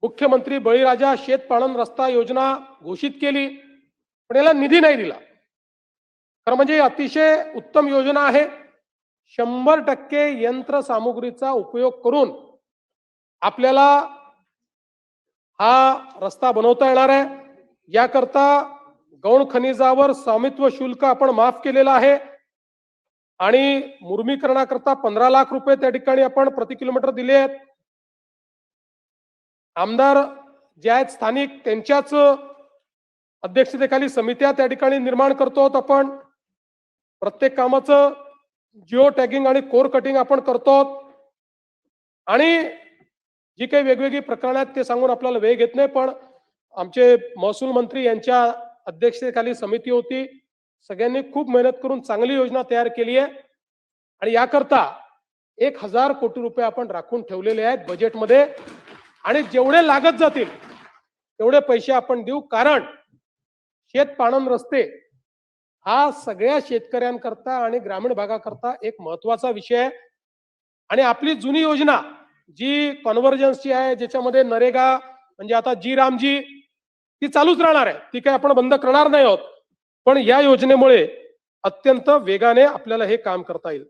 मुख्यमंत्री बळीराजा शेतपाळण रस्ता योजना घोषित केली, पण याला निधी नाही दिला. खरं म्हणजे अतिशय उत्तम योजना आहे. 100% यंत्रसामुग्रीचा उपयोग करून आपल्याला हा रस्ता बनवता येणार आहे. याकरता गौण खनिजावर स्वामित्व शुल्क आपण माफ केलेलं आहे आणि मुर्मीकरणाकरता 15 लाख रुपये त्या ठिकाणी आपण प्रति किलोमीटर दिले आहेत. आमदार जे आहेत स्थानिक त्यांच्याच अध्यक्षतेखाली समित्या त्या ठिकाणी निर्माण करतो आपण. प्रत्येक कामाचं जिओ टॅगिंग आणि कोर कटिंग आपण करतो आणि जी काही वेगवेगळी प्रकरणं आहेत ते सांगून आपल्याला वेळ घेत नाही, पण आमचे महसूल मंत्री यांच्या अध्यक्षतेखाली समिती होती. सगळ्यांनी खूप मेहनत करून चांगली योजना तयार केली आहे आणि याकरता 1000 कोटी रुपये आपण राखून ठेवलेले आहेत बजेटमध्ये आणि जेवढे लागत जातील तेवढे पैसे आपण देऊ. कारण शेतपाळण रस्ते हा सगळ्या शेतकऱ्यांकरता आणि ग्रामीण भागाकरता एक महत्वाचा विषय आहे आणि आपली जुनी योजना जी कन्व्हर्जन्सची आहे, ज्याच्यामध्ये नरेगा म्हणजे आता जी रामजी ती चालूच राहणार आहे, ती काही आपण बंद करणार नाही आहोत. पण या योजनेमुळे अत्यंत वेगाने आपल्याला हे काम करता येईल.